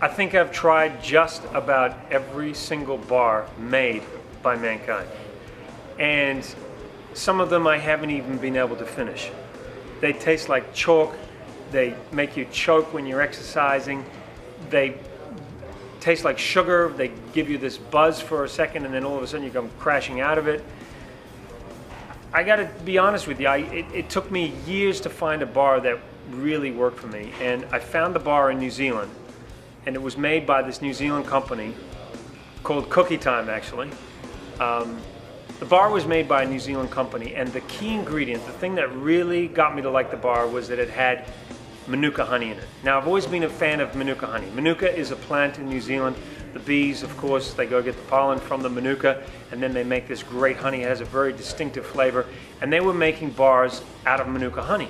I think I've tried just about every single bar made by mankind. And some of them I haven't even been able to finish. They taste like chalk. They make you choke when you're exercising. They taste like sugar. They give you this buzz for a second and then all of a sudden you come crashing out of it. I gotta be honest with you, it took me years to find a bar that really worked for me. And I found the bar in New Zealand, and it was made by this New Zealand company called Cookie Time, actually. The bar was made by a New Zealand company, and the key ingredient, the thing that really got me to like the bar, was that it had Manuka honey in it. Now, I've always been a fan of Manuka honey. Manuka is a plant in New Zealand. The bees, of course, they go get the pollen from the Manuka, and then they make this great honey. It has a very distinctive flavor, and they were making bars out of Manuka honey.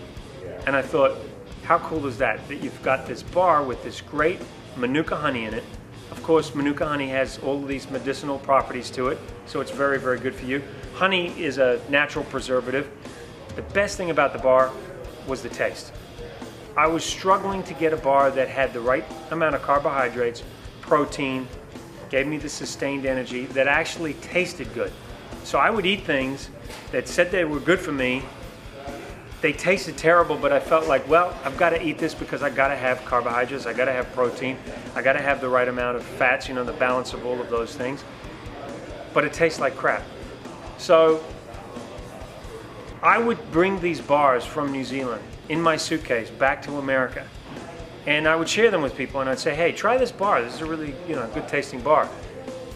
And I thought, how cool is that? That you've got this bar with this great Manuka honey in it. Of course, Manuka honey has all of these medicinal properties to it, so it's very, very good for you. Honey is a natural preservative. The best thing about the bar was the taste. I was struggling to get a bar that had the right amount of carbohydrates, protein, gave me the sustained energy, that actually tasted good. So I would eat things that said they were good for me. They tasted terrible, but I felt like, well, I've got to eat this because I got to have carbohydrates, I got to have protein, I got to have the right amount of fats, you know, the balance of all of those things. But it tastes like crap. So I would bring these bars from New Zealand in my suitcase back to America, and I would share them with people, and I'd say, hey, try this bar. This is a really, good tasting bar.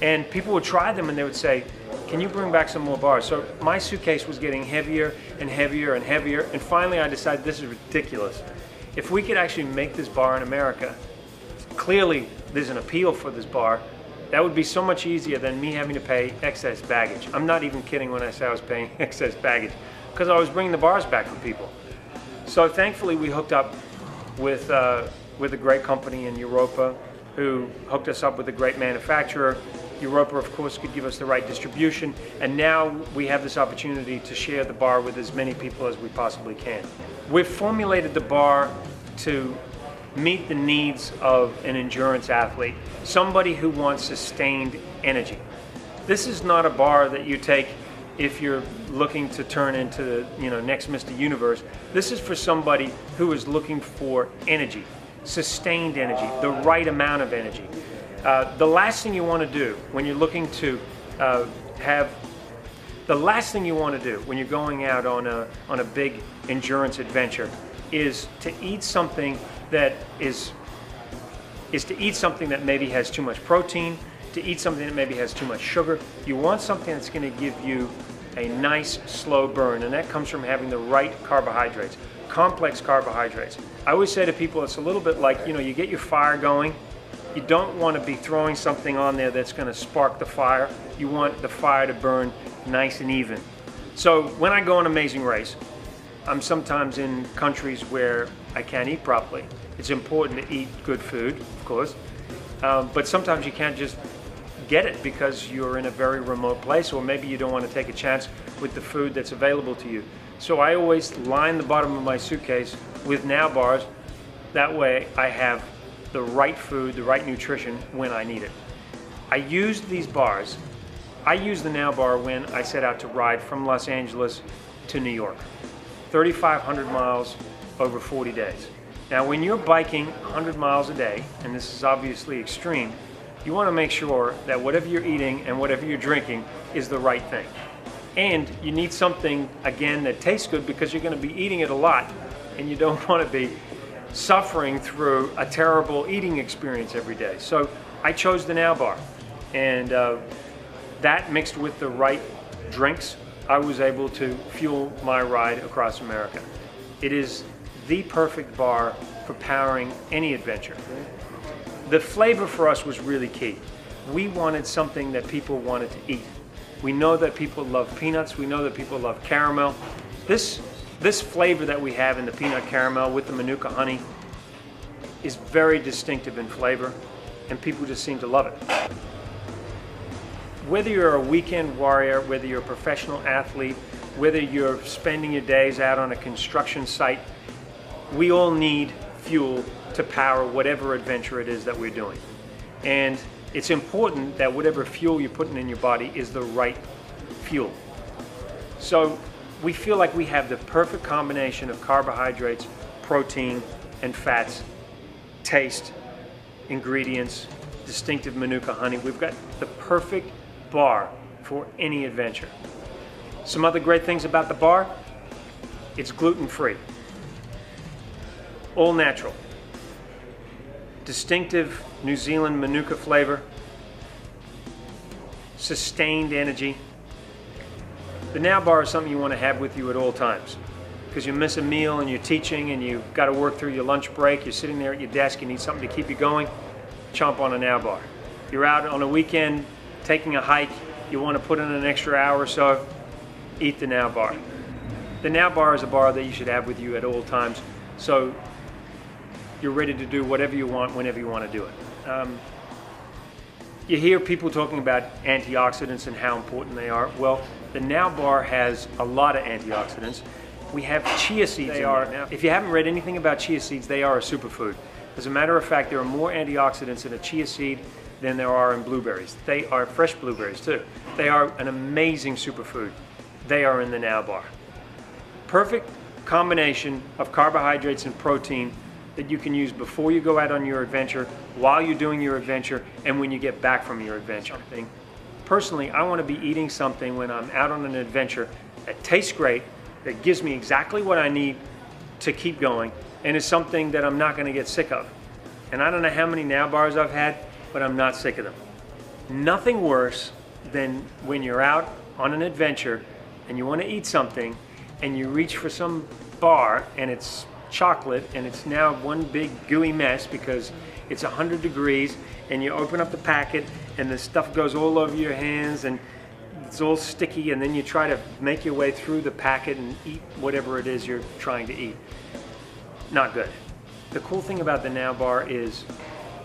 And people would try them and they would say, can you bring back some more bars? So my suitcase was getting heavier and heavier and heavier, and finally I decided this is ridiculous. If we could actually make this bar in America, clearly there's an appeal for this bar. That would be so much easier than me having to pay excess baggage. I'm not even kidding when I say I was paying excess baggage, because I was bringing the bars back for people. So thankfully we hooked up with a great company in Europa who hooked us up with a great manufacturer. Europa, of course, could give us the right distribution, and now we have this opportunity to share the bar with as many people as we possibly can. We've formulated the bar to meet the needs of an endurance athlete, somebody who wants sustained energy. This is not a bar that you take if you're looking to turn into the next Mr. Universe. This is for somebody who is looking for energy, sustained energy, the right amount of energy. The last thing you want to do when you're looking to the last thing you want to do when you're going out on a big endurance adventure is to eat something that maybe has too much protein, to eat something that maybe has too much sugar. You want something that's going to give you a nice slow burn, and that comes from having the right carbohydrates, complex carbohydrates. I always say to people, it's a little bit like, you get your fire going. You don't want to be throwing something on there that's going to spark the fire. You want the fire to burn nice and even. So when I go on Amazing Race, I'm sometimes in countries where I can't eat properly. It's important to eat good food, of course, but sometimes you can't just get it because you're in a very remote place, or maybe you don't want to take a chance with the food that's available to you. So I always line the bottom of my suitcase with Now bars. That way I have the right food, the right nutrition when I need it. I use these bars. I use the Now bar when I set out to ride from Los Angeles to New York. 3,500 miles over 40 days. Now when you're biking 100 miles a day, and this is obviously extreme, you want to make sure that whatever you're eating and whatever you're drinking is the right thing. And you need something, again, that tastes good, because you're going to be eating it a lot, and you don't want to be suffering through a terrible eating experience every day. So I chose the Now bar, and that mixed with the right drinks, I was able to fuel my ride across America. It is the perfect bar for powering any adventure. The flavor for us was really key. We wanted something that people wanted to eat. We know that people love peanuts. We know that people love caramel. This flavor that we have in the peanut caramel with the Manuka honey is very distinctive in flavor, and people just seem to love it. Whether you're a weekend warrior, whether you're a professional athlete, whether you're spending your days out on a construction site, we all need fuel to power whatever adventure it is that we're doing. And it's important that whatever fuel you're putting in your body is the right fuel. So we feel like we have the perfect combination of carbohydrates, protein, and fats, taste, ingredients, distinctive Manuka honey. We've got the perfect bar for any adventure. Some other great things about the bar: it's gluten-free, all natural, distinctive New Zealand Manuka flavor, sustained energy. The Now Bar is something you want to have with you at all times, because you miss a meal and you're teaching and you've got to work through your lunch break, you're sitting there at your desk, you need something to keep you going, chomp on a Now Bar. You're out on a weekend taking a hike, you want to put in an extra hour or so, eat the Now Bar. The Now Bar is a bar that you should have with you at all times, so you're ready to do whatever you want, whenever you want to do it. You hear people talking about antioxidants and how important they are. Well, the Now Bar has a lot of antioxidants. We have chia seeds in there. Now, if you haven't read anything about chia seeds, they are a superfood. As a matter of fact, there are more antioxidants in a chia seed than there are in blueberries. They are fresh blueberries too. They are an amazing superfood. They are in the Now Bar. Perfect combination of carbohydrates and protein that you can use before you go out on your adventure, while you're doing your adventure, and when you get back from your adventure. Personally, I want to be eating something when I'm out on an adventure that tastes great, that gives me exactly what I need to keep going, and is something that I'm not going to get sick of. And I don't know how many Now Bars I've had, but I'm not sick of them. Nothing worse than when you're out on an adventure and you want to eat something and you reach for some bar and it's chocolate and it's now one big gooey mess because it's 100 degrees, and you open up the packet and the stuff goes all over your hands and it's all sticky, and then you try to make your way through the packet and eat whatever it is you're trying to eat. Not good. The cool thing about the Now Bar is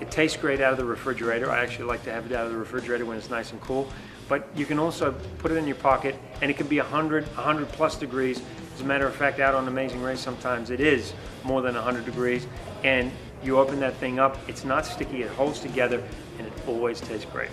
it tastes great out of the refrigerator. I actually like to have it out of the refrigerator when it's nice and cool, but you can also put it in your pocket and it can be 100 plus degrees. As a matter of fact, out on Amazing Race sometimes it is more than 100 degrees, and you open that thing up, it's not sticky, it holds together, and it always tastes great.